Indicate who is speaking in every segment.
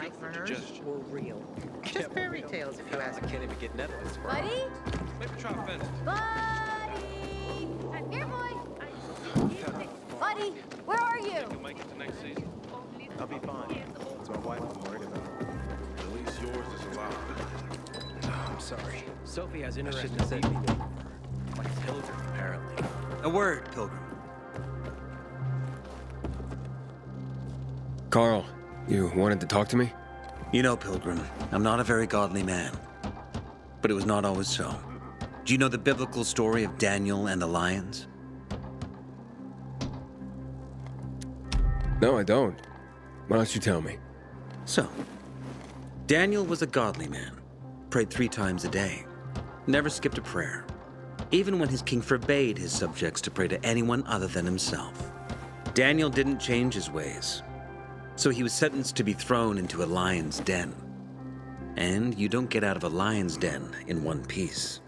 Speaker 1: nightmares were real. Just fairy tales, if you ask me.
Speaker 2: I can't even get Netflix for
Speaker 3: Buddy?
Speaker 2: Maybe try a fence.
Speaker 3: Buddy! Here, boy! Buddy, where are you?
Speaker 2: You'll make it to next season.
Speaker 4: I'll be fine. It's my wife I'm worried about.
Speaker 5: At least yours is alive.
Speaker 2: I'm sorry.
Speaker 6: Sophie has
Speaker 2: I
Speaker 6: interesting
Speaker 2: shouldn't have said
Speaker 6: people.
Speaker 2: anything. Like a pilgrim, apparently.
Speaker 6: A word, Pilgrim.
Speaker 7: Carl, you wanted to talk to me?
Speaker 6: You know, Pilgrim, I'm not a very godly man. But it was not always so. Do you know the biblical story of Daniel and the lions?
Speaker 7: No, I don't. Why don't you tell me?
Speaker 6: So, Daniel was a godly man, prayed 3 times a day, never skipped a prayer, even when his king forbade his subjects to pray to anyone other than himself. Daniel didn't change his ways, so he was sentenced to be thrown into a lion's den. And you don't get out of a lion's den in one piece.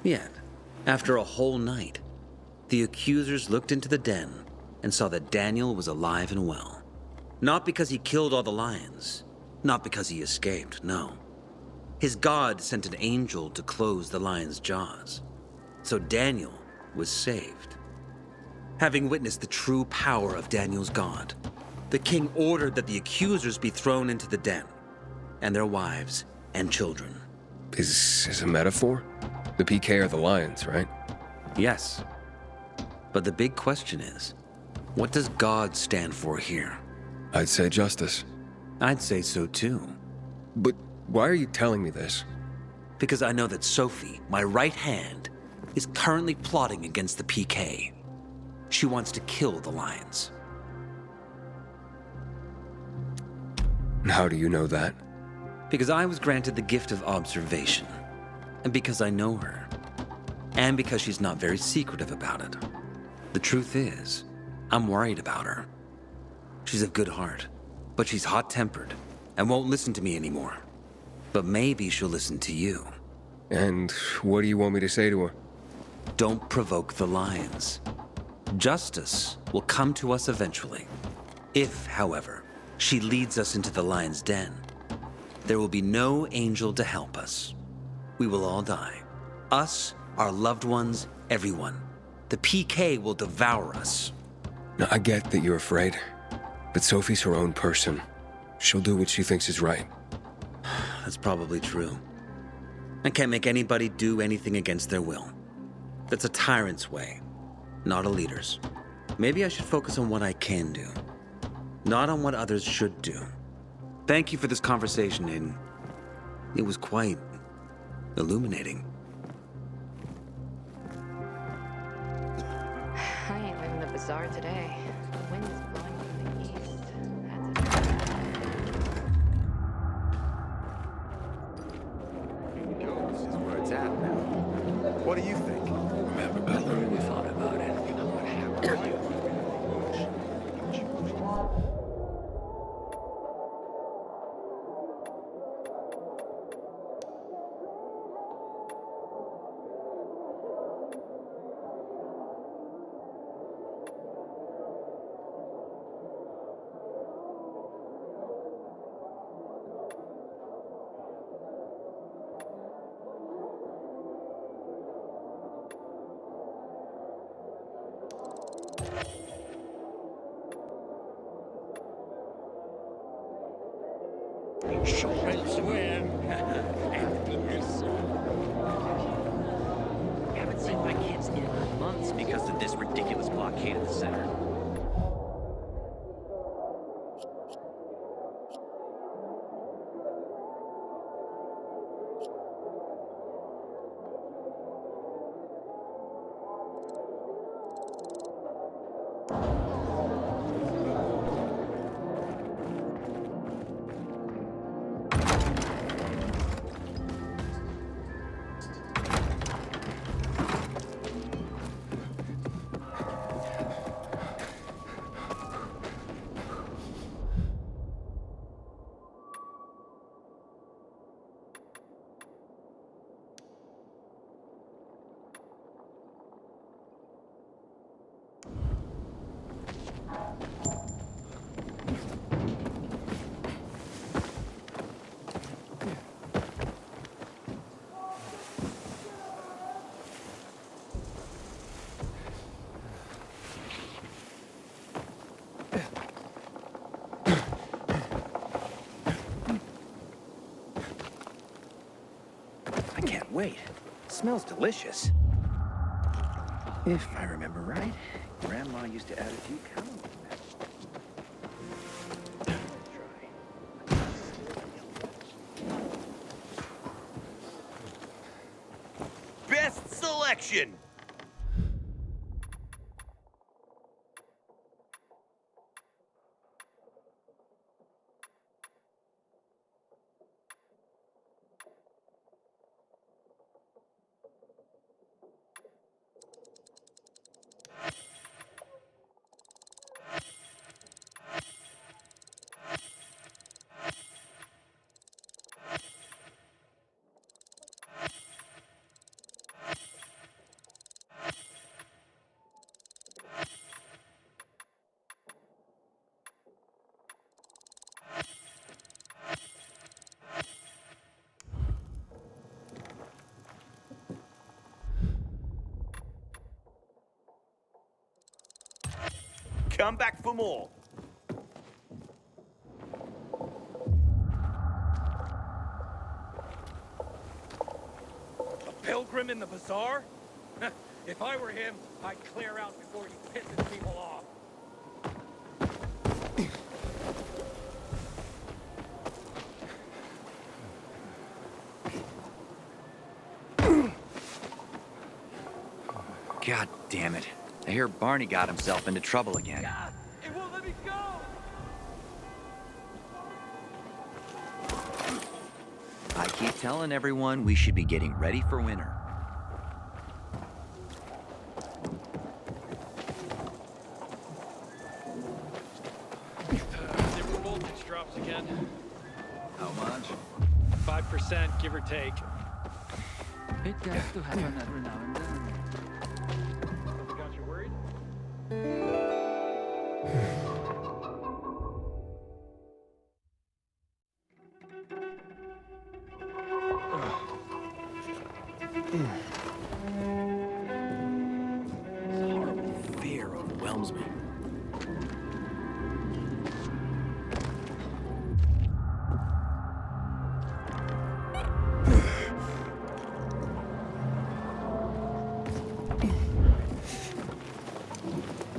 Speaker 6: Yet, after a whole night, the accusers looked into the den and saw that Daniel was alive and well. Not because he killed all the lions, not because he escaped, no. His God sent an angel to close the lion's jaws. So Daniel was saved. Having witnessed the true power of Daniel's God, the king ordered that the accusers be thrown into the den, and their wives and children.
Speaker 7: Is this a metaphor? The PK are the lions, right?
Speaker 6: Yes. But the big question is, what does God stand for here?
Speaker 7: I'd say justice.
Speaker 6: I'd say so too.
Speaker 7: But why are you telling me this?
Speaker 6: Because I know that Sophie, my right hand, is currently plotting against the PK. She wants to kill the lions.
Speaker 7: And how do you know that?
Speaker 6: Because I was granted the gift of observation. And because I know her. And because she's not very secretive about it. The truth is, I'm worried about her. She's of good heart, but she's hot-tempered and won't listen to me anymore. But maybe she'll listen to you.
Speaker 7: And what do you want me to say to her?
Speaker 6: Don't provoke the lions. Justice will come to us eventually. If, however, she leads us into the lion's den, there will be no angel to help us. We will all die. Us, our loved ones, everyone. The PK will devour us.
Speaker 7: Now, I get that you're afraid, but Sophie's her own person. She'll do what she thinks is right.
Speaker 6: That's probably true. I can't make anybody do anything against their will. That's a tyrant's way, not a leader's. Maybe I should focus on what I can do, not on what others should do. Thank you for this conversation, Aiden. It was quite illuminating.
Speaker 8: I ain't leaving the bazaar today. The wind is blowing from the east.
Speaker 4: Yo, this is where it's at now. What do you think?
Speaker 6: We thought about it. You know what happened?
Speaker 2: Haven't seen my kids in months because of this ridiculous blockade at the center. Wait, it smells delicious. If I remember right, Grandma used to add a few calories.
Speaker 5: Best selection! Come back for more.
Speaker 9: A pilgrim in the bazaar? If I were him, I'd clear out before he pisses people off.
Speaker 2: God damn it. I hear Barney got himself into trouble again.
Speaker 9: It won't let me go!
Speaker 2: I keep telling everyone we should be getting ready for winter.
Speaker 9: Zipper voltage drops again.
Speaker 2: How much?
Speaker 9: 5%, give or take.
Speaker 10: It gets to happen every now and then.
Speaker 9: Got you worried?
Speaker 2: This horrible fear overwhelms me.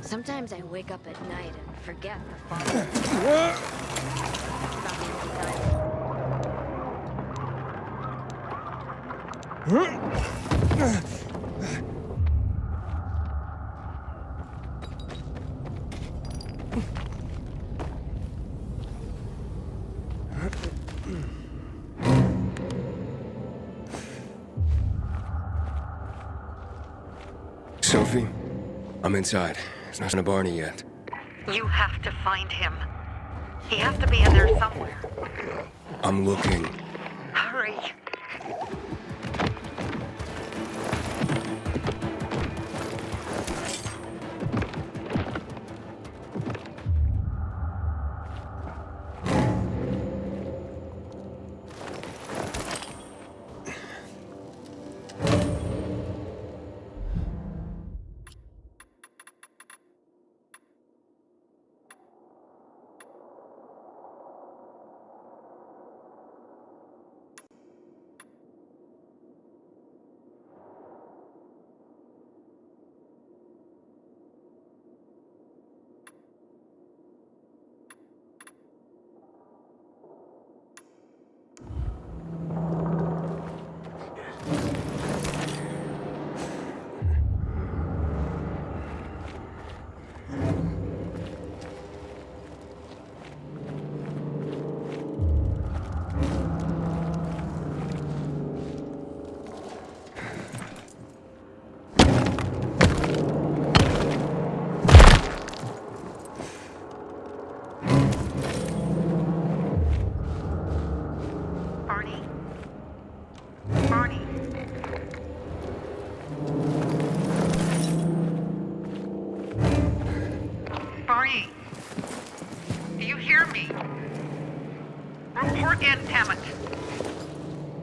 Speaker 3: Sometimes I wake up at night and forget the father.
Speaker 7: Sophie, I'm inside. There's not a Barney yet.
Speaker 1: You have to find him. He has to be in there somewhere.
Speaker 7: I'm looking.
Speaker 1: Hurry.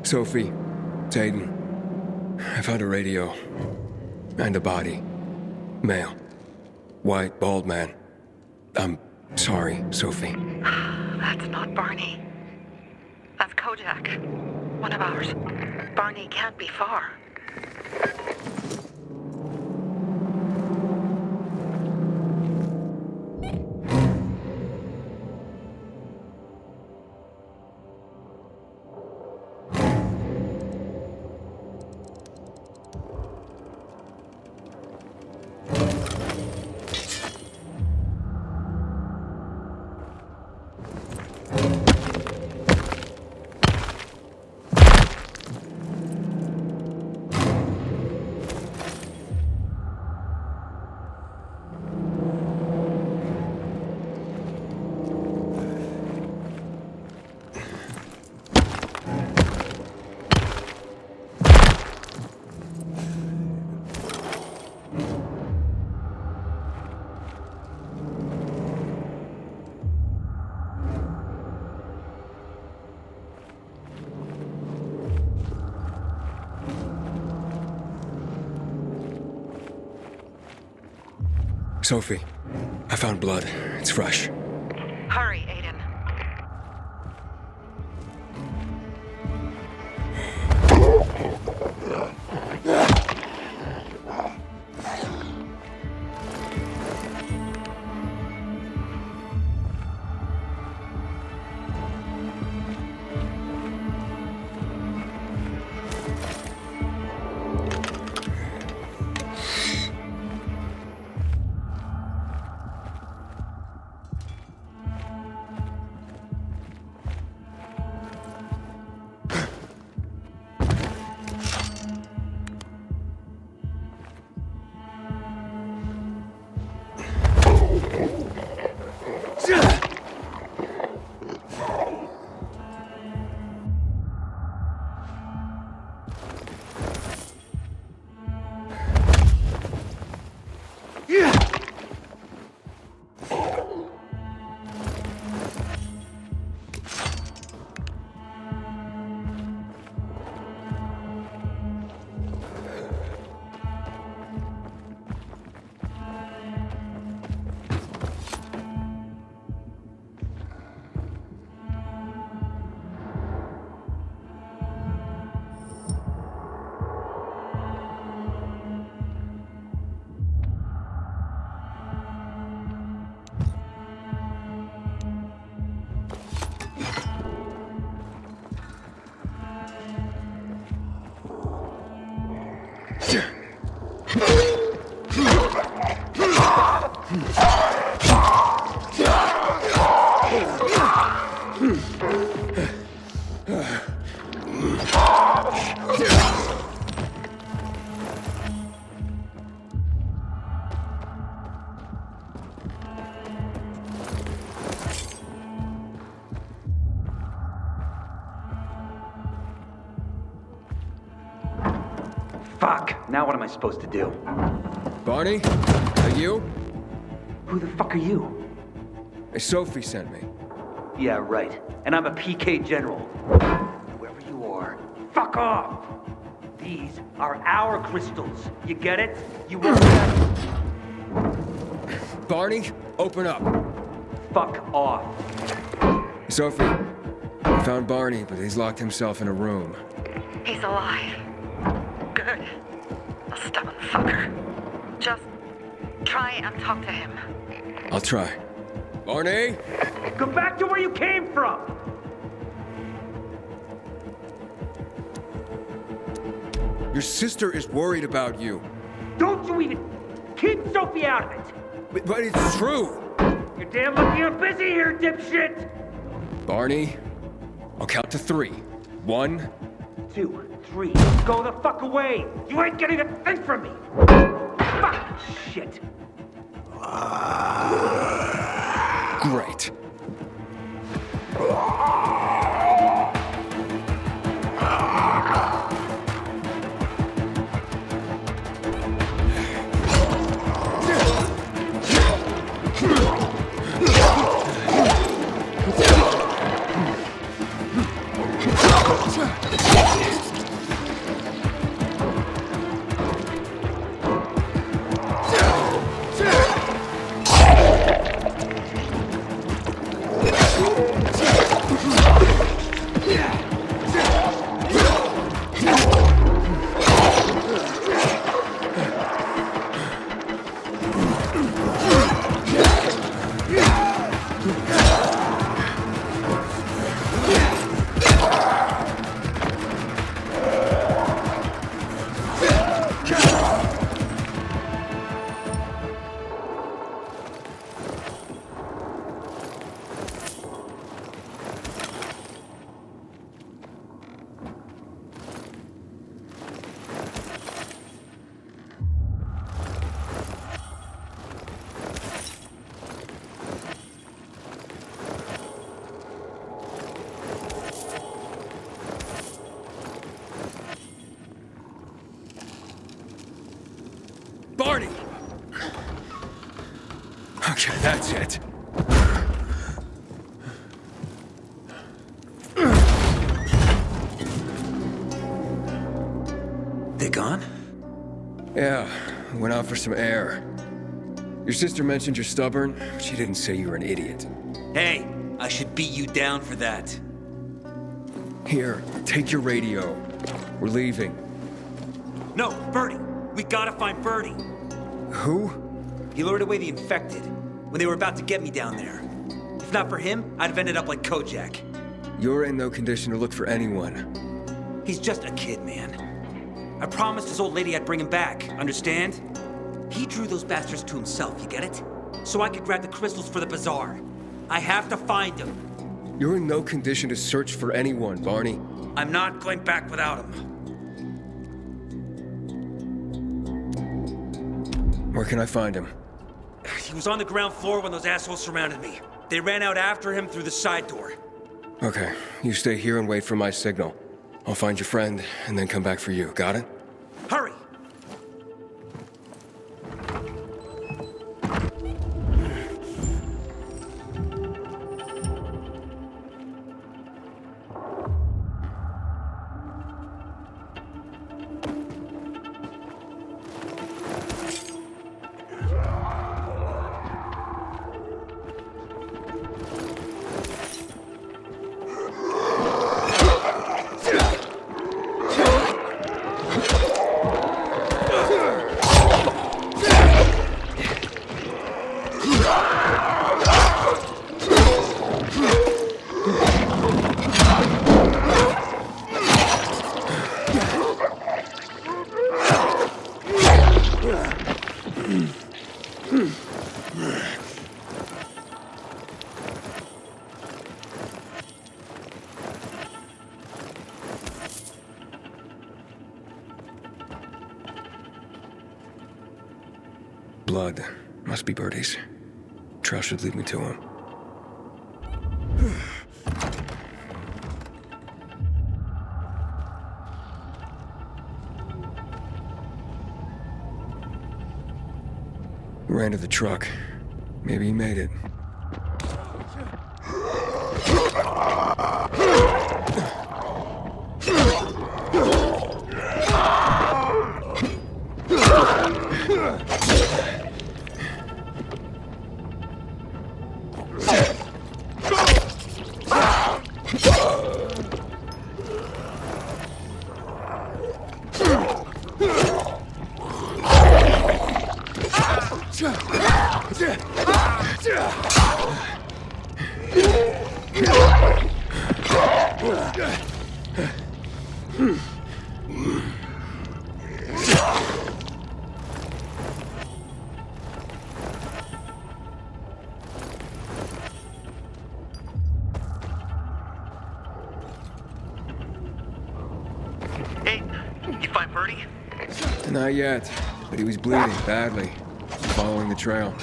Speaker 7: Sophie, it's Aiden. I found a radio. And a body. Male. White, bald man. I'm sorry, Sophie.
Speaker 1: That's not Barney. That's Kojak. One of ours. Barney can't be far.
Speaker 7: Sophie, I found blood. It's fresh.
Speaker 1: Hurry, Aiden.
Speaker 2: Fuck! Now what am I supposed to do?
Speaker 7: Barney? Are you?
Speaker 2: Who the fuck are you?
Speaker 7: Sophie sent me.
Speaker 2: Yeah, right. And I'm a PK general. Whoever you are, fuck off! These are our crystals. You get it? You will
Speaker 7: Barney, open up.
Speaker 2: Fuck off.
Speaker 7: Sophie, I found Barney, but he's locked himself in a room.
Speaker 1: He's alive. Good. A stubborn fucker. Just try and talk to him.
Speaker 7: I'll try. Barney?
Speaker 2: Go back to where you came from!
Speaker 7: Your sister is worried about you.
Speaker 2: Don't you even keep Sophie out of it!
Speaker 7: But it's true!
Speaker 2: You're damn lucky I'm busy here, dipshit!
Speaker 7: Barney, I'll count to 3. 1,
Speaker 2: 2, 3. Go the fuck away! You ain't getting a thing from me! Fuck! Shit!
Speaker 7: great. Barney! Okay, that's it.
Speaker 6: They gone?
Speaker 7: Yeah, went out for some air. Your sister mentioned you're stubborn, but she didn't say you were an idiot.
Speaker 2: Hey, I should beat you down for that.
Speaker 7: Here, take your radio. We're leaving.
Speaker 2: No, Bertie. We gotta find Bertie.
Speaker 7: Who?
Speaker 2: He lured away the infected when they were about to get me down there. If not for him, I'd have ended up like Kojak.
Speaker 7: You're in no condition to look for anyone.
Speaker 2: He's just a kid, man. I promised his old lady I'd bring him back, understand? He drew those bastards to himself, you get it? So I could grab the crystals for the bazaar. I have to find him.
Speaker 7: You're in no condition to search for anyone, Barney.
Speaker 2: I'm not going back without him.
Speaker 7: Where can I find him?
Speaker 2: He was on the ground floor when those assholes surrounded me. They ran out after him through the side door.
Speaker 7: Okay, you stay here and wait for my signal. I'll find your friend and then come back for you. Got it?
Speaker 2: Hurry!
Speaker 7: Blood. Must be Bertie's. Trail should lead me to him. Ran to the truck. Maybe he made it.
Speaker 2: Hey, you find Bertie?
Speaker 7: Not yet, but he was bleeding badly. Following the trail.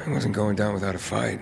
Speaker 7: I wasn't going down without a fight.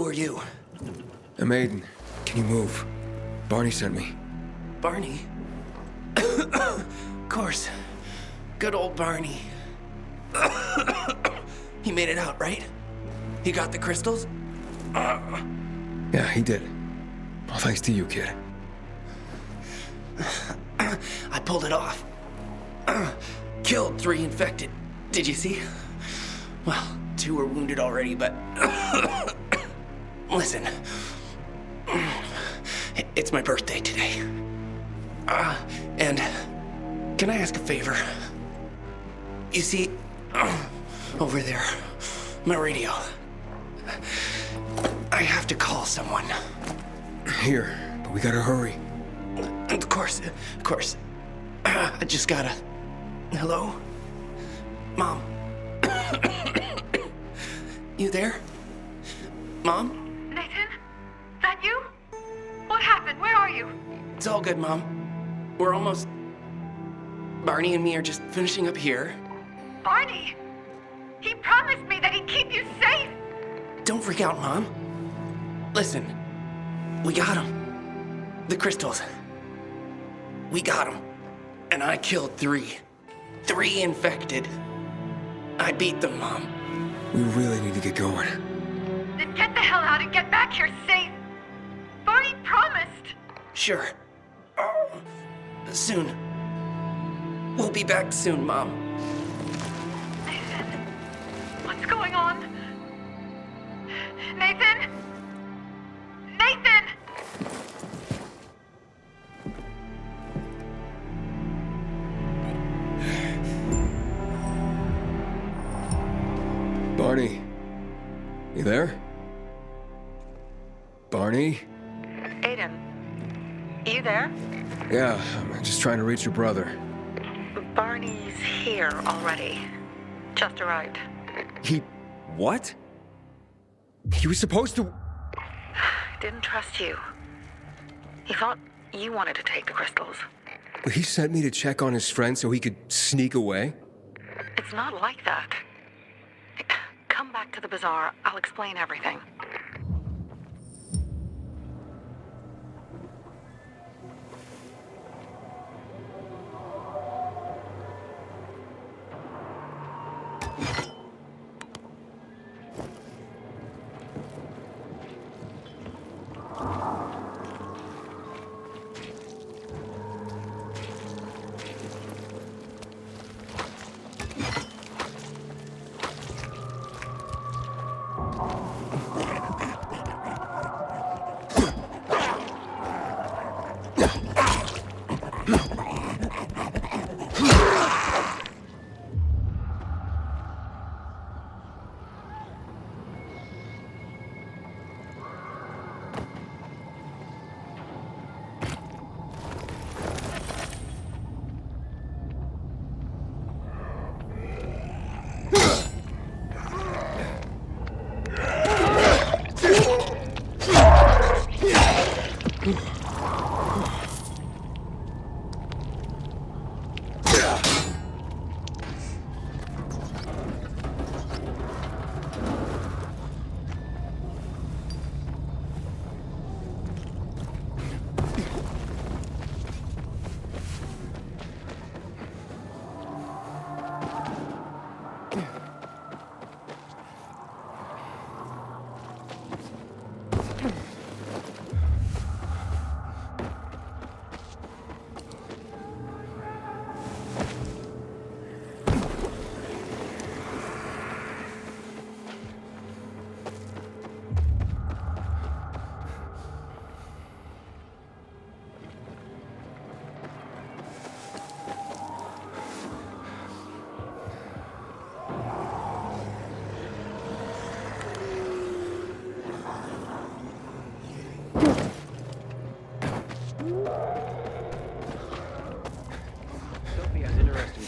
Speaker 11: Who are you?
Speaker 7: I'm Aiden. Can you move? Barney sent me.
Speaker 11: Barney? Of course. Good old Barney. He made it out, right? He got the crystals?
Speaker 7: Yeah, he did. Well, thanks to you, kid.
Speaker 11: I pulled it off. Killed 3 infected. Did you see? Well, 2 were wounded already, but... Listen. It's my birthday today. And can I ask a favor? You see, over there, my radio. I have to call someone.
Speaker 7: Here, but we gotta hurry.
Speaker 11: Of course. I just gotta... Hello? Mom? You there? Mom?
Speaker 1: Nathan? That you? What happened? Where are you?
Speaker 11: It's all good, Mom. We're almost... Barney and me are just finishing up here.
Speaker 1: Barney? He promised me that he'd keep you safe!
Speaker 11: Don't freak out, Mom. Listen, we got him. The crystals. We got him. And I killed 3. 3 infected. I beat them, Mom.
Speaker 7: We really need to get going.
Speaker 1: Then get the hell out and get back here safe! Barney promised!
Speaker 11: Sure. Soon. We'll be back soon, Mom.
Speaker 1: Nathan? What's going on? Nathan? Nathan!
Speaker 7: Barney. You there? Barney?
Speaker 1: Aiden, you there?
Speaker 7: Yeah, I'm just trying to reach your brother.
Speaker 1: Barney's here already. Just arrived.
Speaker 7: He... what? He was supposed to...
Speaker 1: Didn't trust you. He thought you wanted to take the crystals.
Speaker 7: He sent me to check on his friend so he could sneak away?
Speaker 1: It's not like that. Come back to the bazaar. I'll explain everything.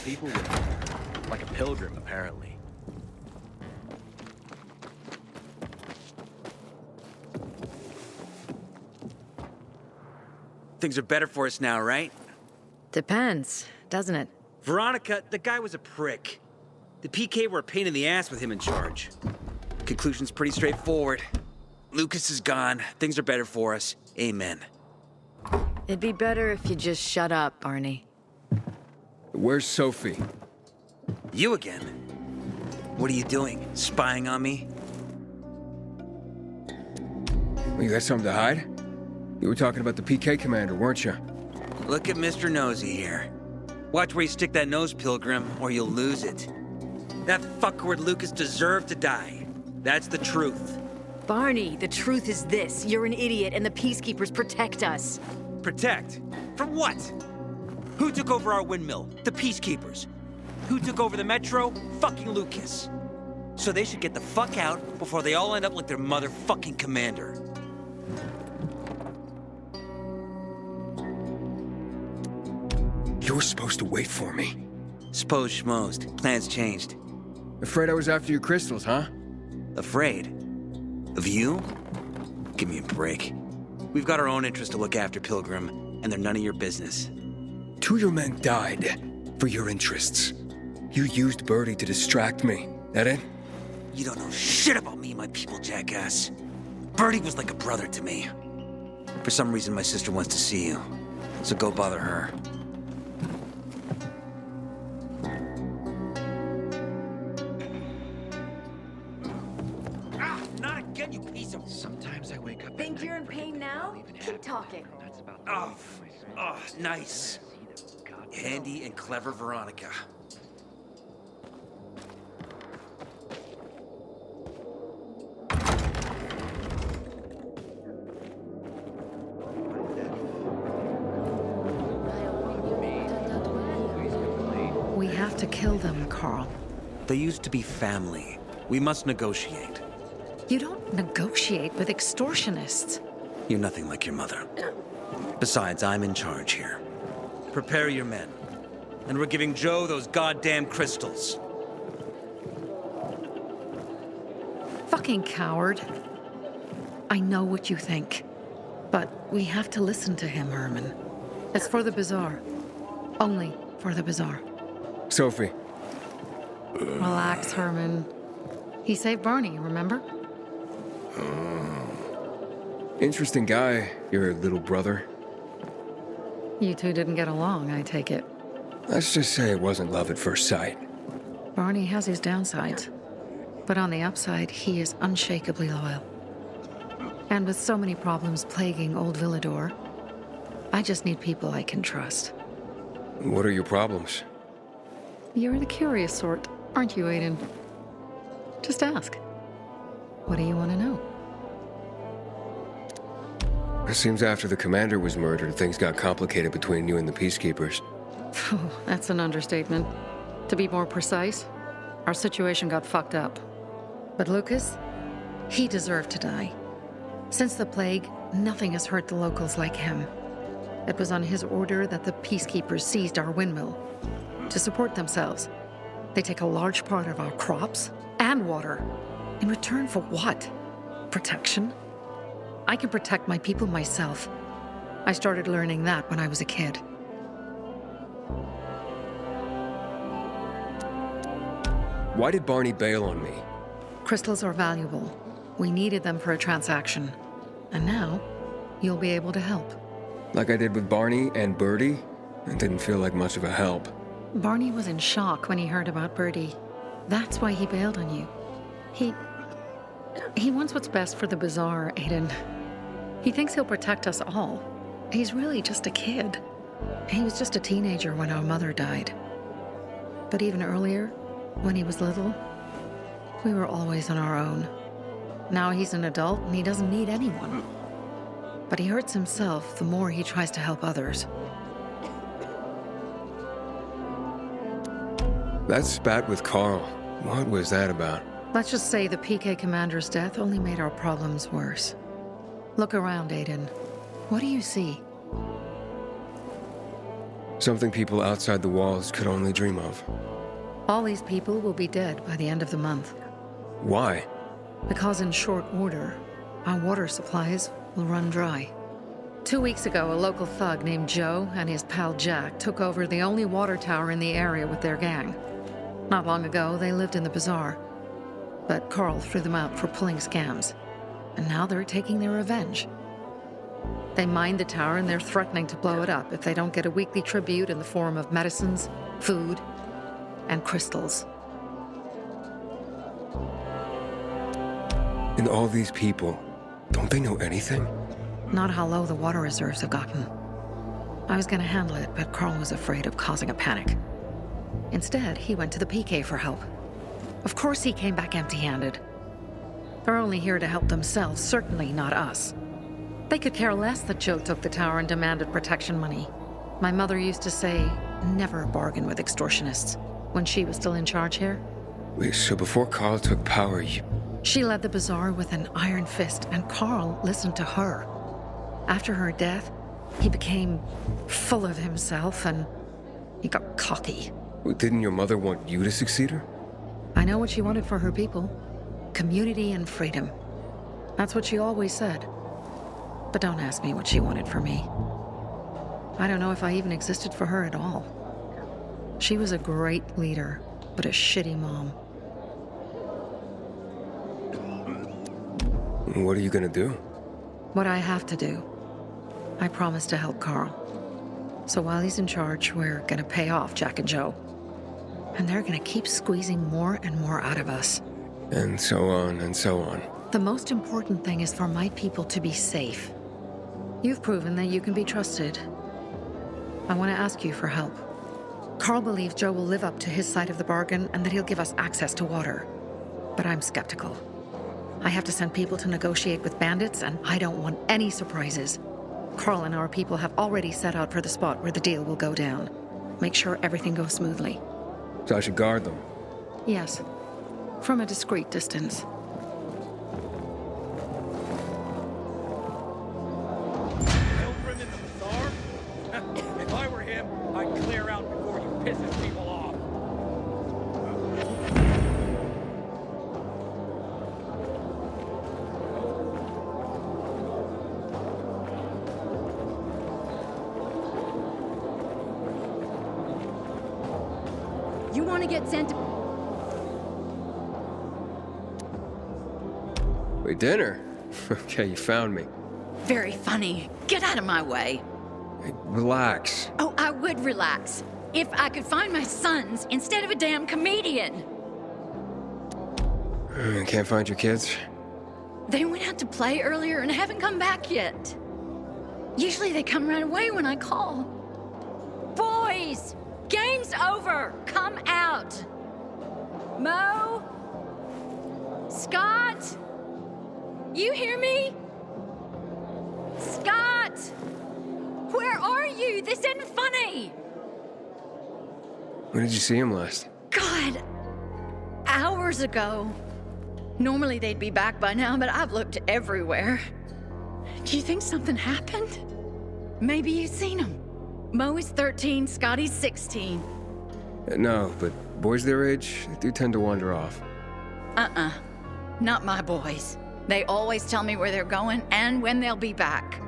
Speaker 4: People with like a pilgrim, apparently.
Speaker 6: Things are better for us now, right?
Speaker 8: Depends, doesn't it?
Speaker 6: Veronica, the guy was a prick. The PK were a pain in the ass with him in charge. Conclusion's pretty straightforward. Lucas is gone. Things are better for us. Amen.
Speaker 12: It'd be better if you just shut up, Barney.
Speaker 7: Where's Sophie?
Speaker 6: You again? What are you doing? Spying on me?
Speaker 7: You got something to hide? You were talking about the PK commander, weren't you?
Speaker 6: Look at Mr. Nosy here. Watch where you stick that nose, Pilgrim, or you'll lose it. That fuckward Lucas deserved to die. That's the truth.
Speaker 12: Barney, the truth is this. You're an idiot and the Peacekeepers protect us.
Speaker 6: Protect? From what? Who took over our windmill? The Peacekeepers. Who took over the Metro? Fucking Lucas. So they should get the fuck out before they all end up like their motherfucking commander.
Speaker 7: You were supposed to wait for me.
Speaker 6: Suppose schmozed. Plans changed.
Speaker 7: Afraid I was after your crystals, huh?
Speaker 6: Afraid? Of you? Give me a break. We've got our own interests to look after, Pilgrim, and they're none of your business.
Speaker 7: 2 of your men died for your interests. You used Birdie to distract me. That it?
Speaker 6: You don't know shit about me and my people, jackass. Birdie was like a brother to me. For some reason, my sister wants to see you. So go bother her. Not again, you piece of...
Speaker 4: Sometimes I wake up.
Speaker 12: Think you're in pain now? Keep talking.
Speaker 6: Oh, nice. Handy and clever Veronica.
Speaker 13: We have to kill them, Carl.
Speaker 6: They used to be family. We must negotiate.
Speaker 13: You don't negotiate with extortionists.
Speaker 6: You're nothing like your mother. Besides, I'm in charge here. Prepare your men. And we're giving Joe those goddamn crystals.
Speaker 13: Fucking coward. I know what you think. But we have to listen to him, Herman. It's for the bazaar. Only for the bazaar.
Speaker 7: Sophie.
Speaker 13: Relax, Herman. He saved Barney, remember?
Speaker 7: Interesting guy, your little brother.
Speaker 13: You two didn't get along, I take it.
Speaker 7: Let's just say it wasn't love at first sight.
Speaker 13: Barney has his downsides. But on the upside, he is unshakably loyal. And with so many problems plaguing old Villador, I just need people I can trust.
Speaker 7: What are your problems?
Speaker 13: You're the curious sort, aren't you, Aiden? Just ask. What do you want to know?
Speaker 7: It seems after the commander was murdered, things got complicated between you and the Peacekeepers.
Speaker 13: That's an understatement. To be more precise, our situation got fucked up. But Lucas, he deserved to die. Since the plague, nothing has hurt the locals like him. It was on his order that the Peacekeepers seized our windmill. To support themselves, they take a large part of our crops and water. In return for what? Protection? I can protect my people myself. I started learning that when I was a kid.
Speaker 7: Why did Barney bail on me?
Speaker 13: Crystals are valuable. We needed them for a transaction. And now, you'll be able to help.
Speaker 7: Like I did with Barney and Birdie? It didn't feel like much of a help.
Speaker 13: Barney was in shock when he heard about Birdie. That's why he bailed on you. He wants what's best for the bazaar, Aiden. He thinks he'll protect us all. He's really just a kid. He was just a teenager when our mother died. But even earlier, when he was little, we were always on our own. Now he's an adult and he doesn't need anyone. But he hurts himself the more he tries to help others.
Speaker 7: That spat with Carl, what was that about?
Speaker 13: Let's just say the PK commander's death only made our problems worse. Look around, Aiden. What do you see?
Speaker 7: Something people outside the walls could only dream of.
Speaker 13: All these people will be dead by the end of the month.
Speaker 7: Why?
Speaker 13: Because in short order, our water supplies will run dry. 2 weeks ago, a local thug named Joe and his pal Jack took over the only water tower in the area with their gang. Not long ago, they lived in the bazaar, but Carl threw them out for pulling scams. and now they're taking their revenge. They mined the tower and they're threatening to blow it up if they don't get a weekly tribute in the form of medicines, food, and crystals.
Speaker 7: And all these people, don't they know anything?
Speaker 13: Not how low the water reserves have gotten. I was gonna handle it, but Carl was afraid of causing a panic. Instead, he went to the PK for help. Of course he came back empty-handed. They're only here to help themselves, certainly not us. They could care less that Joe took the tower and demanded protection money. My mother used to say, never bargain with extortionists, when she was still in charge here.
Speaker 7: Wait, so before Carl took power, you...
Speaker 13: She led the bazaar with an iron fist, and Carl listened to her. After her death, he became full of himself, and he got cocky.
Speaker 7: Well, didn't your mother want you to succeed her?
Speaker 13: I know what she wanted for her people. Community and freedom. That's what she always said. But don't ask me what she wanted for me. I don't know if I even existed for her at all. She was a great leader, but a shitty mom.
Speaker 7: What are you gonna do?
Speaker 13: What I have to do. I promised to help Carl. So while he's in charge, we're gonna pay off Jack and Joe. And they're gonna keep squeezing more and more out of us.
Speaker 7: And so on and so on.
Speaker 13: The most important thing is for my people to be safe. You've proven that you can be trusted. I want to ask you for help. Carl believes Joe will live up to his side of the bargain and that he'll give us access to water. But I'm skeptical. I have to send people to negotiate with bandits, and I don't want any surprises. Carl and our people have already set out for the spot where the deal will go down. Make sure everything goes smoothly.
Speaker 7: So I should guard them?
Speaker 13: Yes. From a discreet distance.
Speaker 9: Pilgrim in the bazaar? If I were him, I'd clear out before he pisses people off.
Speaker 14: You want to get sent to...
Speaker 7: Wait, dinner? Okay, you found me.
Speaker 14: Very funny. Get out of my way.
Speaker 7: Hey, relax.
Speaker 14: Oh, I would relax if I could find my sons instead of a damn comedian.
Speaker 7: Can't find your kids?
Speaker 14: They went out to play earlier and haven't come back yet. Usually they come right away when I call. Boys! Game's over! Come out! Mo? Scott? You hear me? Scott! Where are you? This isn't funny!
Speaker 7: When did you see him last?
Speaker 14: God! Hours ago. Normally they'd be back by now, but I've looked everywhere. Do you think something happened? Maybe you've seen him. Mo is 13, Scotty's 16.
Speaker 7: No, but boys their age do tend to wander off.
Speaker 14: Not my boys. They always tell me where they're going and when they'll be back.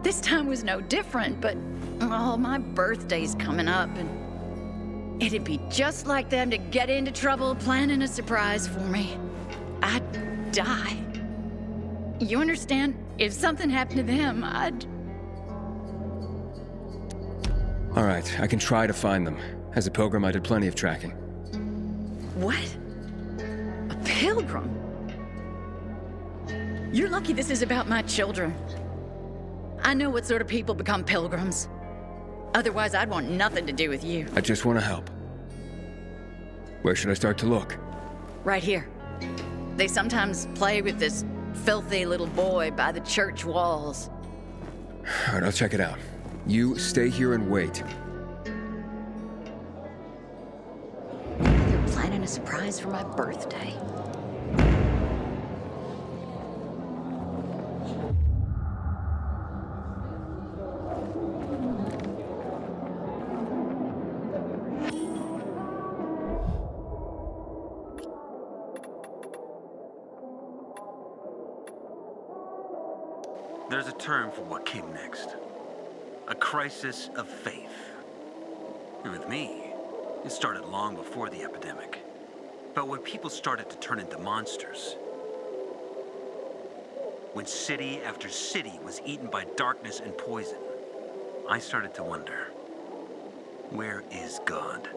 Speaker 14: This time was no different, but oh, my birthday's coming up, and it'd be just like them to get into trouble planning a surprise for me. I'd die. You understand? If something happened to them, I'd...
Speaker 7: All right, I can try to find them. As a pilgrim, I did plenty of tracking.
Speaker 14: What? A pilgrim? You're lucky this is about my children. I know what sort of people become pilgrims. Otherwise, I'd want nothing to do with you.
Speaker 7: I just want to help. Where should I start to look?
Speaker 14: Right here. They sometimes play with this filthy little boy by the church walls.
Speaker 7: All right, I'll check it out. You stay here and wait.
Speaker 14: They're planning a surprise for my birthday.
Speaker 6: There's a term for what came next. A crisis of faith. And with me, it started long before the epidemic. But when people started to turn into monsters, when city after city was eaten by darkness and poison, I started to wonder, where is God?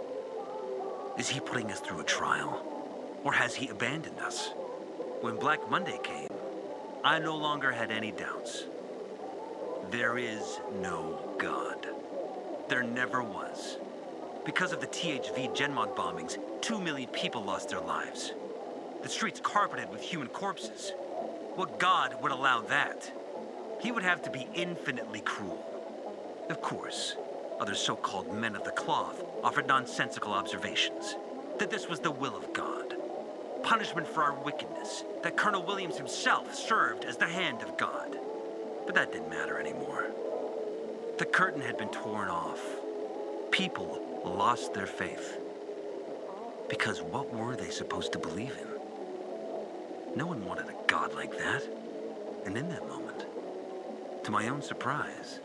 Speaker 6: Is he putting us through a trial? Or has he abandoned us? When Black Monday came, I no longer had any doubts. There is no God. There never was. Because of the THV Genmod bombings, 2 million people lost their lives. The streets carpeted with human corpses. What God would allow that? He would have to be infinitely cruel. Of course, other so-called men of the cloth offered nonsensical observations. That this was the will of God. Punishment for our wickedness. That Colonel Williams himself served as the hand of God. But that didn't matter anymore. The curtain had been torn off. People lost their faith. Because what were they supposed to believe in? No one wanted a God like that. And in that moment, to my own surprise,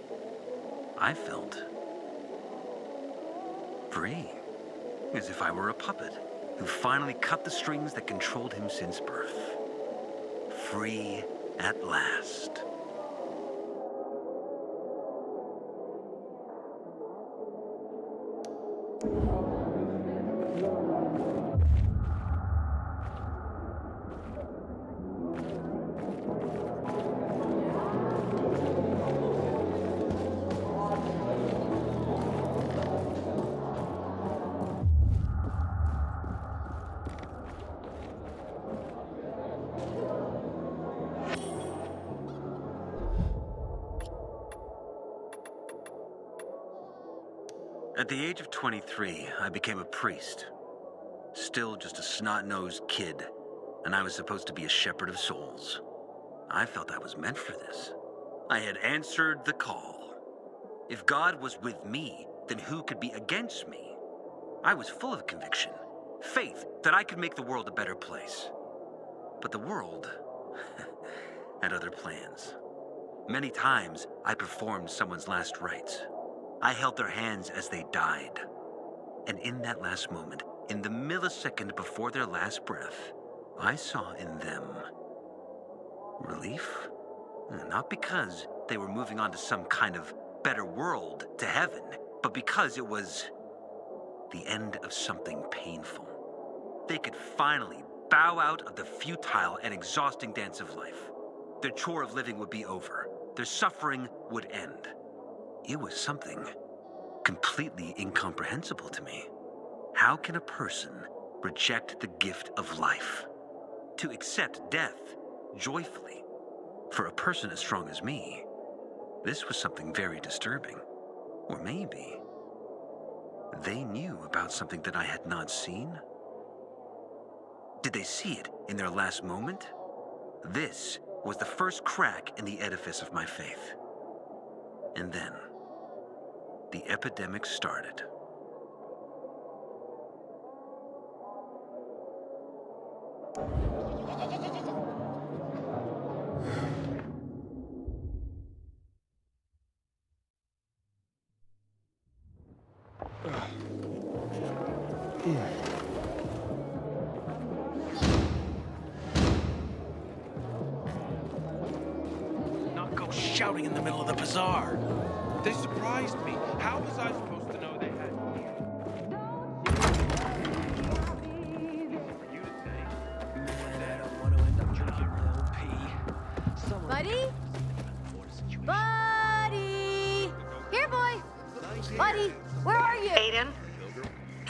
Speaker 6: I felt free. As if I were a puppet who finally cut the strings that controlled him since birth. Free at last. At the age of 23, I became a priest. Still just a snot-nosed kid, and I was supposed to be a shepherd of souls. I felt I was meant for this. I had answered the call. If God was with me, then who could be against me? I was full of conviction, faith that I could make the world a better place. But the world had other plans. Many times, I performed someone's last rites. I held their hands as they died. And in that last moment, in the millisecond before their last breath, I saw in them relief. Not because they were moving on to some kind of better world, to heaven, but because it was the end of something painful. They could finally bow out of the futile and exhausting dance of life. Their chore of living would be over. Their suffering would end. It was something completely incomprehensible to me. How can a person reject the gift of life? To accept death joyfully? For a person as strong as me, this was something very disturbing. Or maybe they knew about something that I had not seen? Did they see it in their last moment? This was the first crack in the edifice of my faith. And then, the epidemic started.
Speaker 9: Not go shouting in the middle of the bazaar. They surprised me. How was I supposed to know they had me?
Speaker 12: Buddy? Buddy! Here, boy! Buddy, where are you?
Speaker 1: Aiden,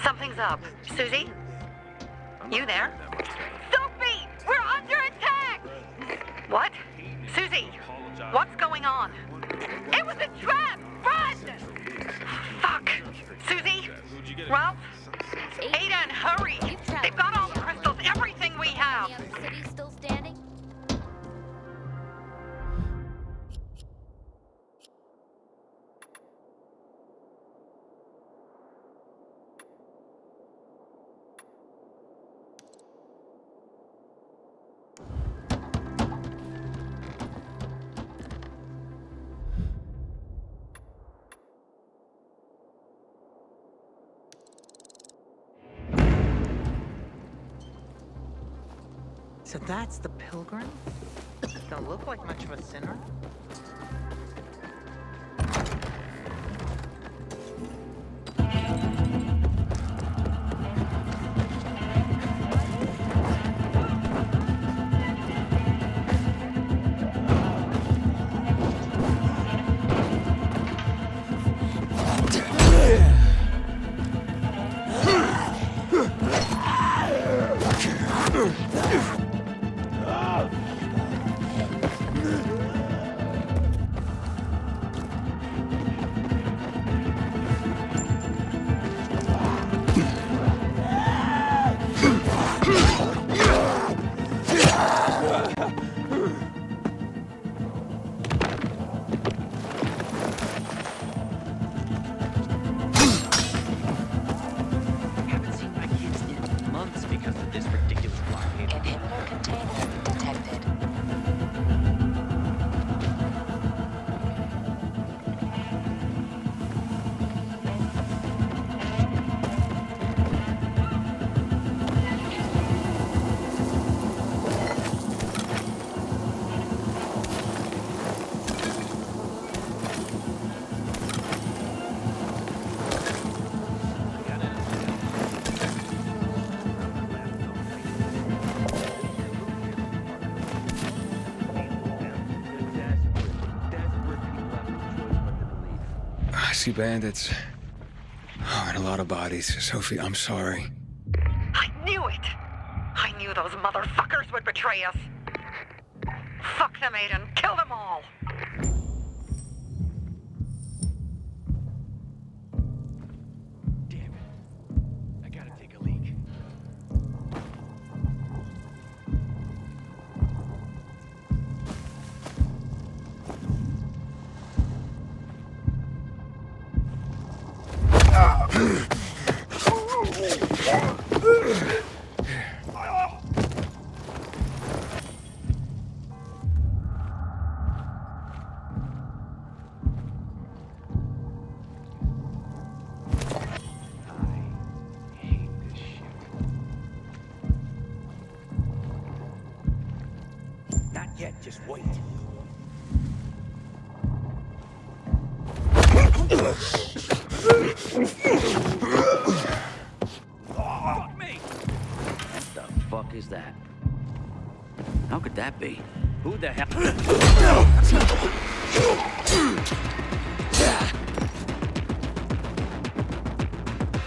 Speaker 1: something's up. Susie? You there? Sophie! We're under attack! What? Susie, what's going on? It was a trap! Run! Fuck! Susie? Ralph? Aiden, hurry! They've got all the crystals, everything we have!
Speaker 3: Any other cities still standing?
Speaker 1: So that's the pilgrim?
Speaker 15: Don't look like much of a sinner.
Speaker 7: Bandits. Oh, and a lot of bodies. Sophie, I'm sorry.
Speaker 1: I knew it! I knew those motherfuckers would betray us. Fuck them, Aiden. Kill them all!
Speaker 9: Damn it. I gotta take a leak.
Speaker 2: Not yet, just wait.
Speaker 9: Fuck me!
Speaker 16: What the fuck is that? How could that be? Who the hell?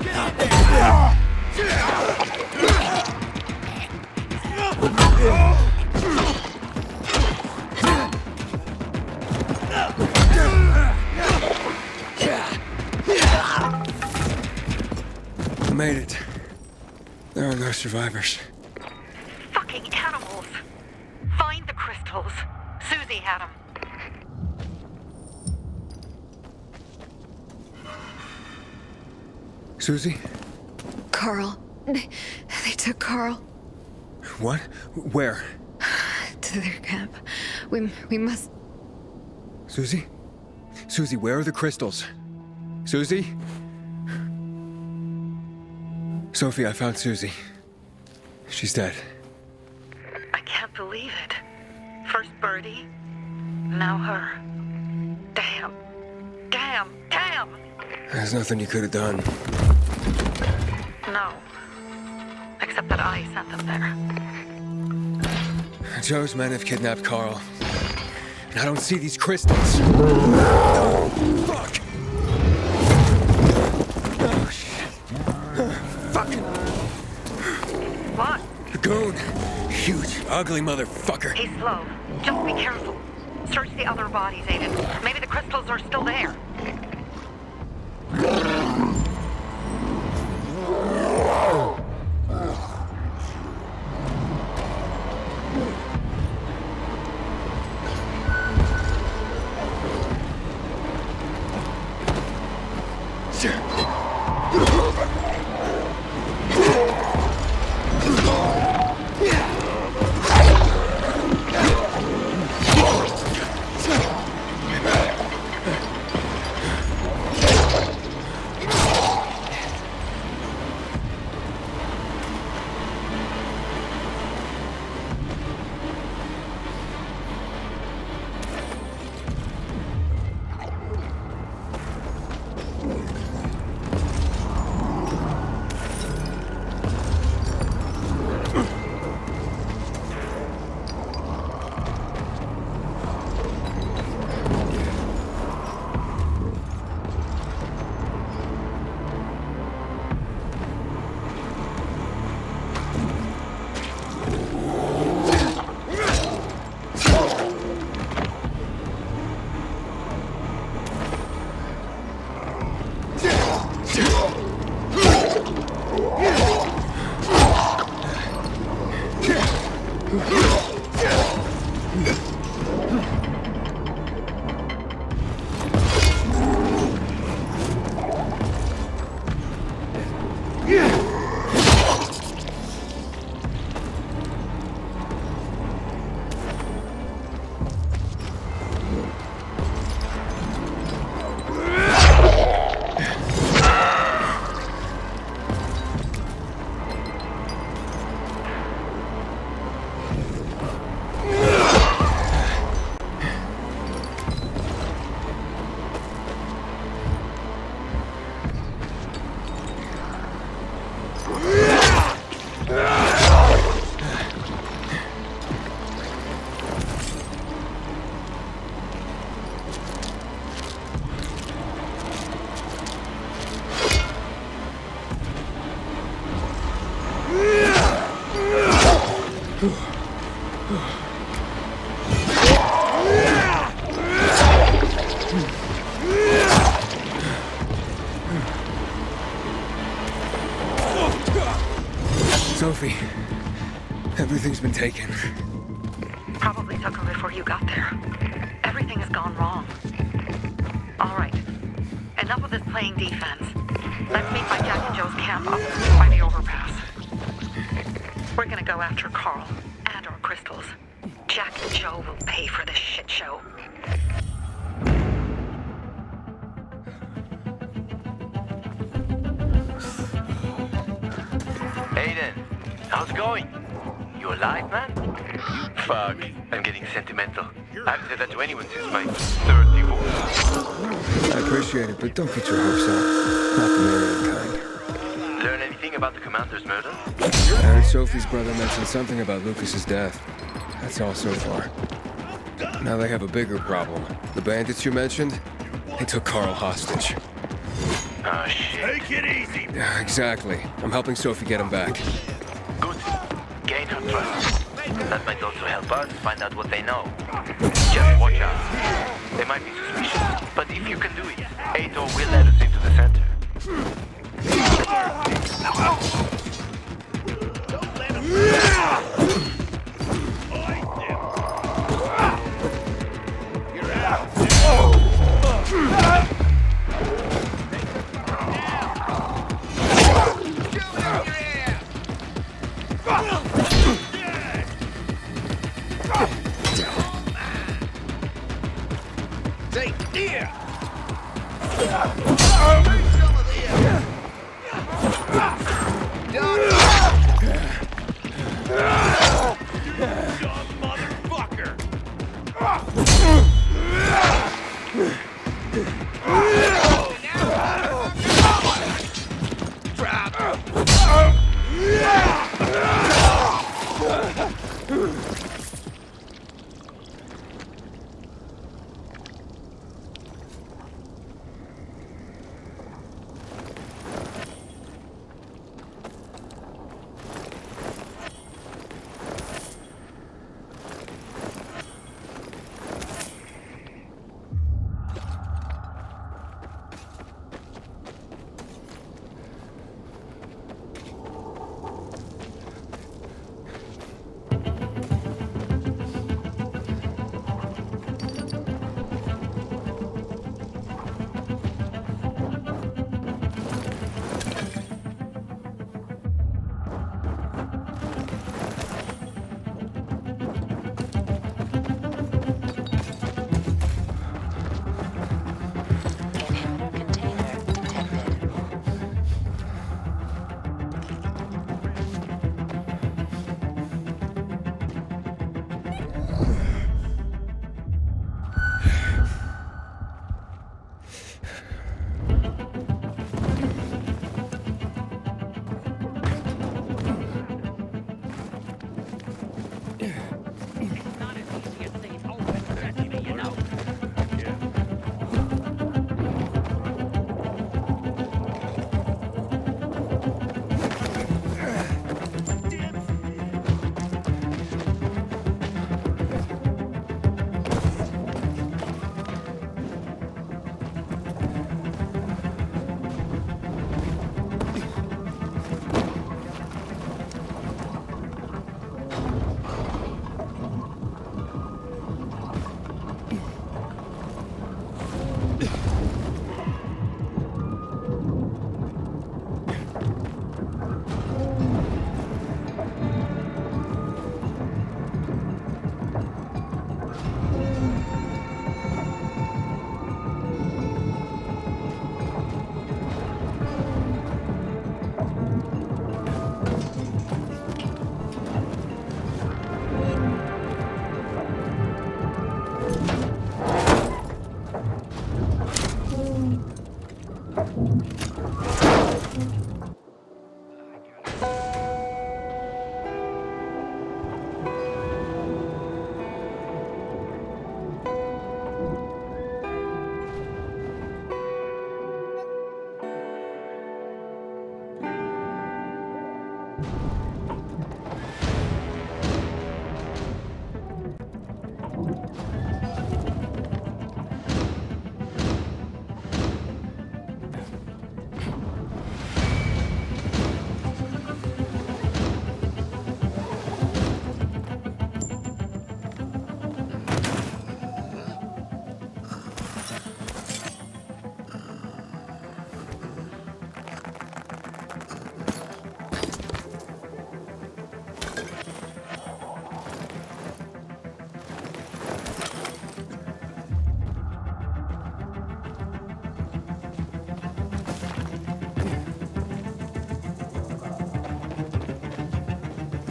Speaker 9: Get out there!
Speaker 7: Made it. There are no survivors.
Speaker 1: Fucking animals! Find the crystals. Susie had them.
Speaker 7: Susie?
Speaker 12: Carl. They took Carl
Speaker 7: What? Where?
Speaker 12: to their camp. We must...
Speaker 7: Susie? Susie, where are the crystals? Susie? Sophie, I found Susie. She's dead.
Speaker 1: I can't believe it. First Birdie, now her. Damn. Damn. Damn!
Speaker 7: There's nothing you could have done.
Speaker 1: No. Except that I sent them there.
Speaker 7: Joe's men have kidnapped Carl. And I don't see these crystals. No! Fuck! Oh, shit. Fuck!
Speaker 1: What?
Speaker 7: The goon. Huge, ugly motherfucker.
Speaker 1: He's slow. Just be careful. Search the other bodies, Aiden. Maybe the crystals are still there.
Speaker 7: Sophie, everything's been taken.
Speaker 1: Probably took them before you got there. Everything has gone wrong. All right. Enough of this playing defense. Let's meet by Jack and Joe's camp up by the overpass. We're gonna go after Carl and our crystals. Jack and Joe will pay for this shit show.
Speaker 17: Aiden, how's it going? You alive, man? Fuck, I'm getting sentimental. I haven't said that to anyone since my third divorce.
Speaker 7: I appreciate it, but don't get your hopes up. Not the marrying kind.
Speaker 17: Learn anything about the commander's murder?
Speaker 7: I heard Sophie's brother mention something about Lucas's death. That's all so far. Now they have a bigger problem. The bandits you mentioned, they took Carl hostage.
Speaker 17: Oh, shit.
Speaker 5: Take it easy.
Speaker 7: Yeah, exactly. I'm helping Sophie get him back.
Speaker 17: Good. Gain her trust. That might also help us find out what they know. Just watch out. They might be suspicious, but if you can do it, Aito will let us into the center.
Speaker 5: Don't let him. You're out. Take here.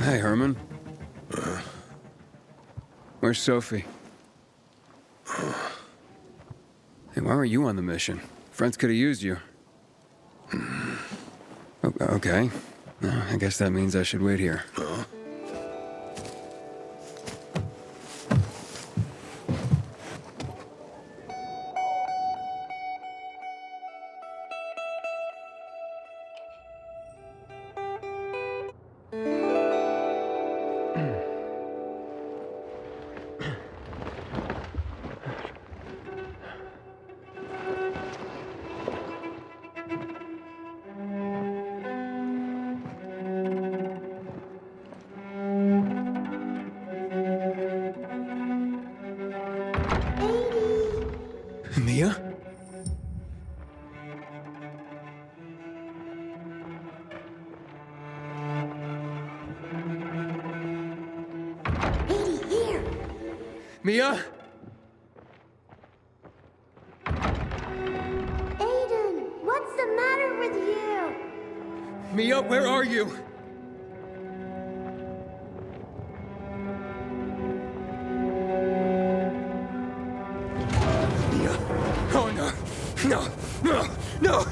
Speaker 7: Hey, Herman. Where's Sophie? Hey, why were you on the mission? Friends could have used you. Okay. I guess that means I should wait here. Mia?
Speaker 18: Here.
Speaker 7: Mia?
Speaker 18: Aiden, what's the matter with you?
Speaker 7: Mia, where are you? Mia. Oh, no. No. No. No.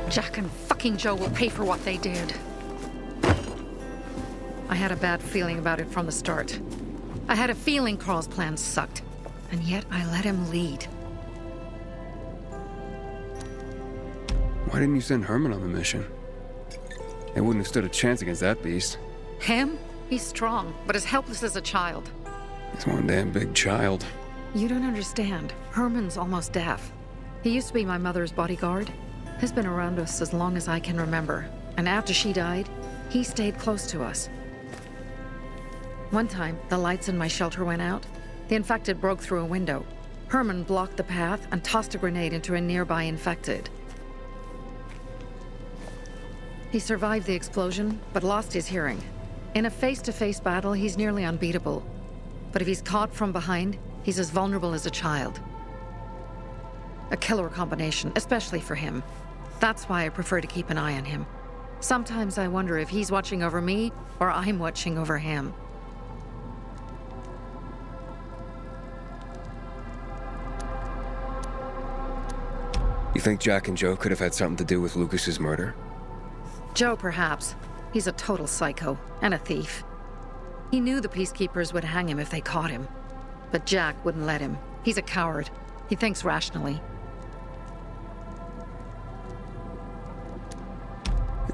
Speaker 13: Jack and fucking Joe will pay for what they did. I had a bad feeling about it from the start. I had a feeling Carl's plan sucked, and yet I let him lead.
Speaker 7: Why didn't you send Herman on the mission? They wouldn't have stood a chance against that beast.
Speaker 13: Him? He's strong, but as helpless as a child.
Speaker 7: He's one damn big child.
Speaker 13: You don't understand. Herman's almost deaf. He used to be my mother's bodyguard. He's been around us as long as I can remember. And after she died, he stayed close to us. One time, the lights in my shelter went out. The infected broke through a window. Herman blocked the path and tossed a grenade into a nearby infected. He survived the explosion, but lost his hearing. In a face-to-face battle, he's nearly unbeatable. But if he's caught from behind, he's as vulnerable as a child. A killer combination, especially for him. That's why I prefer to keep an eye on him. Sometimes I wonder if he's watching over me, or I'm watching over him.
Speaker 7: You think Jack and Joe could have had something to do with Lucas's murder?
Speaker 13: Joe, perhaps. He's a total psycho, and a thief. He knew the Peacekeepers would hang him if they caught him. But Jack wouldn't let him. He's a coward. He thinks rationally.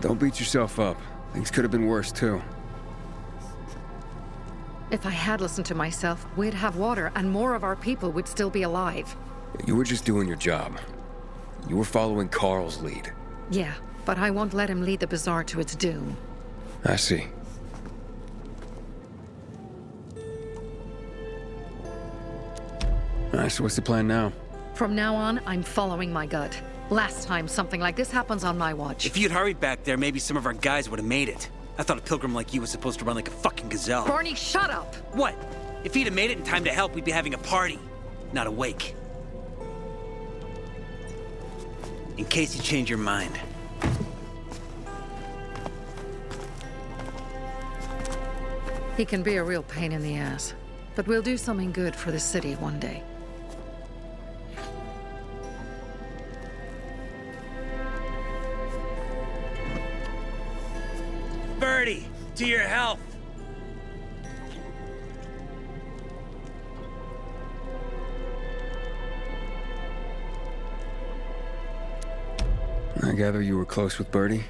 Speaker 7: Don't beat yourself up. Things could have been worse, too.
Speaker 13: If I had listened to myself, we'd have water, and more of our people would still be alive.
Speaker 7: You were just doing your job. You were following Carl's lead.
Speaker 13: Yeah, but I won't let him lead the Bazaar to its doom.
Speaker 7: I see. Alright, so what's the plan now?
Speaker 13: From now on, I'm following my gut. Last time something like this happens on my watch.
Speaker 2: If you'd hurried back there, maybe some of our guys would have made it. I thought a pilgrim like you was supposed to run like a fucking gazelle.
Speaker 13: Barney, shut up!
Speaker 2: What? If he'd have made it in time to help, we'd be having a party, not a wake. In case you change your mind.
Speaker 13: He can be a real pain in the ass, but we'll do something good for the city one day.
Speaker 2: Birdie, to your health.
Speaker 7: I gather you were close with Birdie?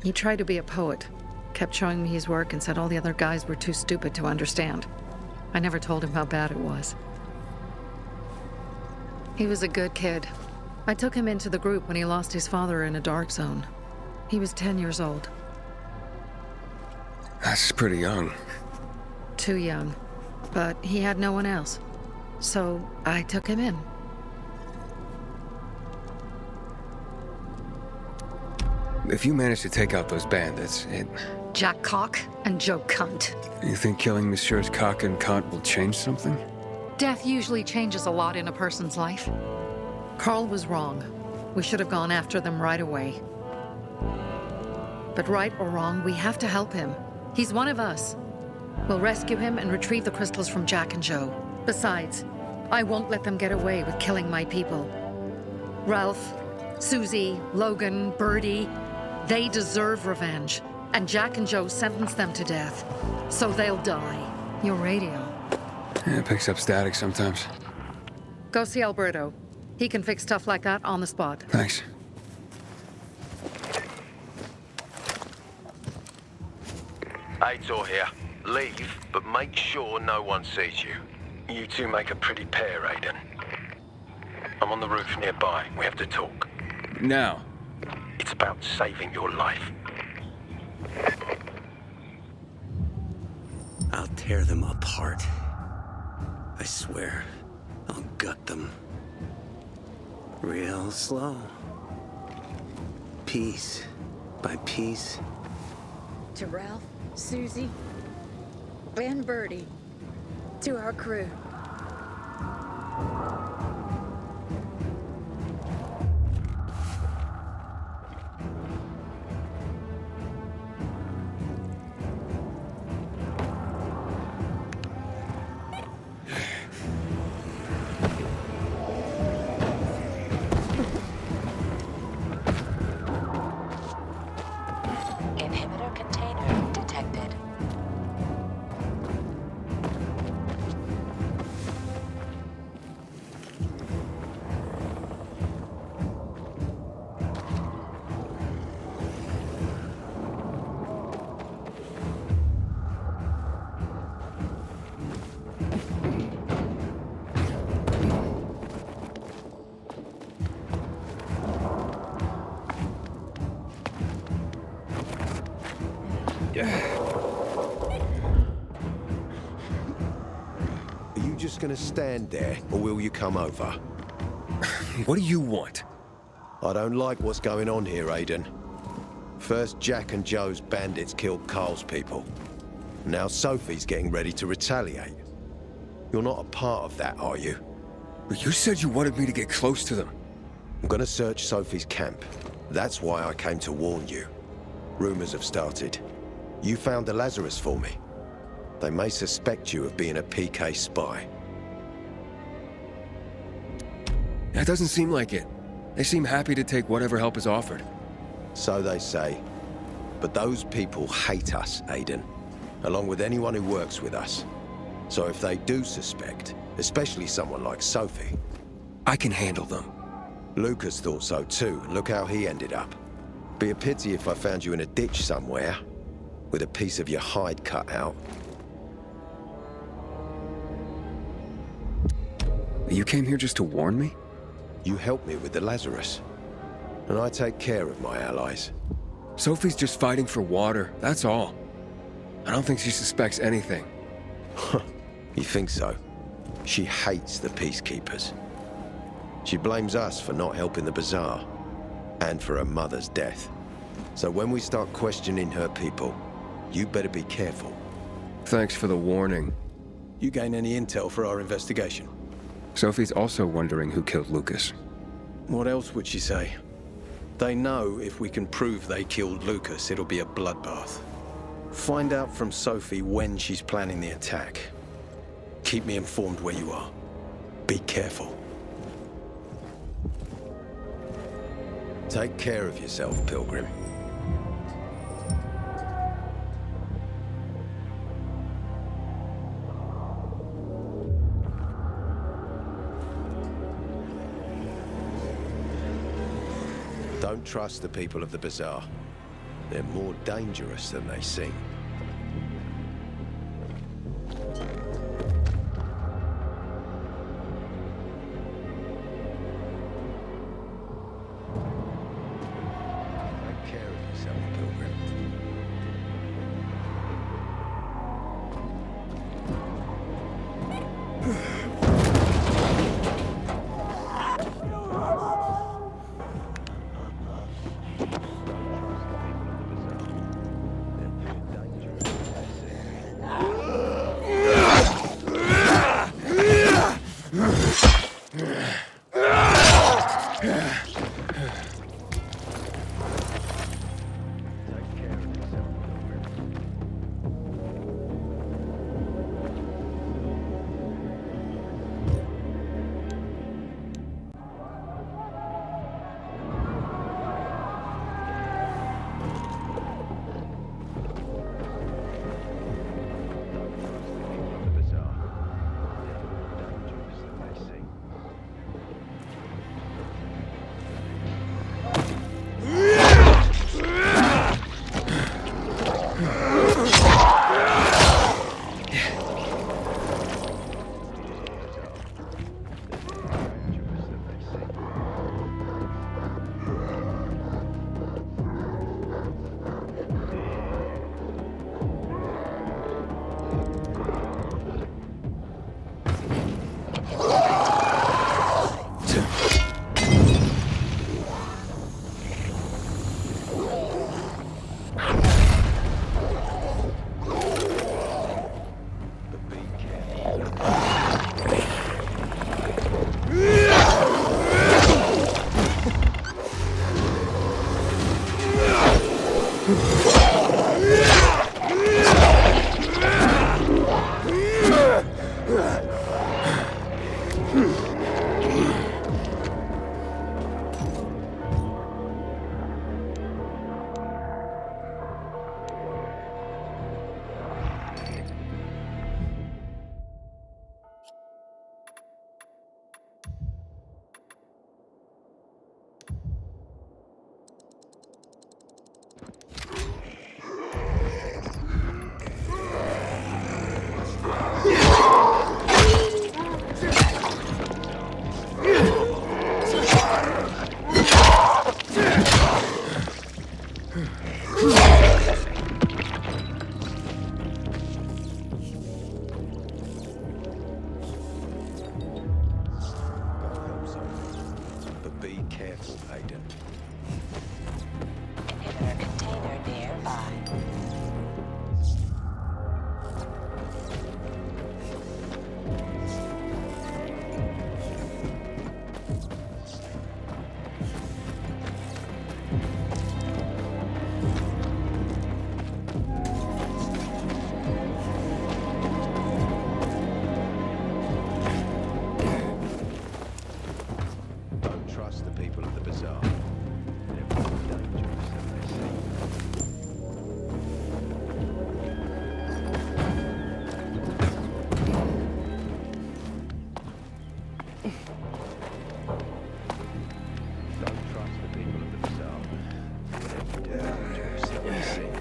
Speaker 13: He tried to be a poet, kept showing me his work and said all the other guys were too stupid to understand. I never told him how bad it was. He was a good kid. I took him into the group when he lost his father in a dark zone. He was 10 years old.
Speaker 7: That's pretty young.
Speaker 13: Too young. But he had no one else. So I took him in.
Speaker 7: If you manage to take out those bandits,
Speaker 13: Jack Cock and Joe Cunt.
Speaker 7: You think killing Messieurs Cock and Cunt will change something?
Speaker 13: Death usually changes a lot in a person's life. Carl was wrong. We should have gone after them right away. But right or wrong, we have to help him. He's one of us. We'll rescue him and retrieve the crystals from Jack and Joe. Besides, I won't let them get away with killing my people. Ralph, Susie, Logan, Birdie, they deserve revenge. And Jack and Joe sentenced them to death. So they'll die. Your radio.
Speaker 7: Yeah, it picks up static sometimes.
Speaker 13: Go see Alberto. He can fix stuff like that on the spot.
Speaker 7: Thanks.
Speaker 19: Aitor here. Leave, but make sure no one sees you. You two make a pretty pair, Aiden. I'm on the roof nearby. We have to talk.
Speaker 7: Now.
Speaker 19: It's about saving your life.
Speaker 6: I'll tear them apart. I swear, I'll gut them. Real slow. Piece by piece.
Speaker 14: To Ralph, Susie, and Birdie. To our crew.
Speaker 20: Inhibitor container detected.
Speaker 5: Are you just gonna stand there, or will you come over?
Speaker 7: What do you want?
Speaker 5: I don't like what's going on here, Aiden. First, Jack and Joe's bandits killed Carl's people. Now Sophie's getting ready to retaliate. You're not a part of that, are you?
Speaker 7: But you said you wanted me to get close to them.
Speaker 5: I'm gonna search Sophie's camp. That's why I came to warn you. Rumors have started. You found the Lazarus for me. They may suspect you of being a PK spy.
Speaker 7: That doesn't seem like it. They seem happy to take whatever help is offered.
Speaker 5: So they say. But those people hate us, Aiden. Along with anyone who works with us. So if they do suspect, especially someone like Sophie...
Speaker 7: I can handle them.
Speaker 5: Lucas thought so too. Look how he ended up. Be a pity if I found you in a ditch somewhere, with a piece of your hide cut out.
Speaker 7: You came here just to warn me?
Speaker 5: You helped me with the Lazarus. And I take care of my allies.
Speaker 7: Sophie's just fighting for water, that's all. I don't think she suspects anything.
Speaker 5: You think so? She hates the peacekeepers. She blames us for not helping the bazaar, and for her mother's death. So when we start questioning her people, you better be careful.
Speaker 7: Thanks for the warning.
Speaker 5: You gain any intel for our investigation?
Speaker 7: Sophie's also wondering who killed Lucas.
Speaker 5: What else would she say? They know if we can prove they killed Lucas, it'll be a bloodbath. Find out from Sophie when she's planning the attack. Keep me informed where you are. Be careful. Take care of yourself, Pilgrim. Don't trust the people of the bazaar. They're more dangerous than they seem. Take care of yourself, Pilgrim. But be careful, Aiden.
Speaker 20: Inhibitor container nearby.
Speaker 5: Don't trust the people of the bazaar. They're more dangerous than they seem. Don't trust the people of the bazaar. They're more dangerous than they seem.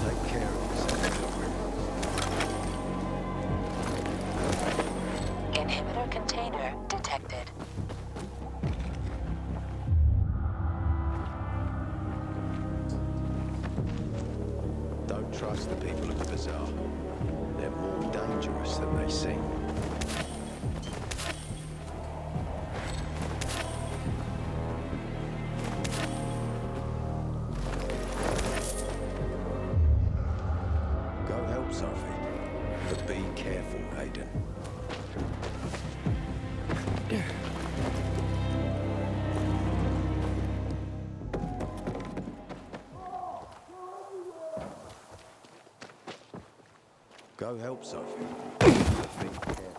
Speaker 5: Take care of yourself.
Speaker 20: Inhibitor container detected.
Speaker 5: Don't trust the people of the bazaar. They're more dangerous than they seem. Go help Sophie, but be careful, Aiden. Go help Sophie. Be careful, Aiden.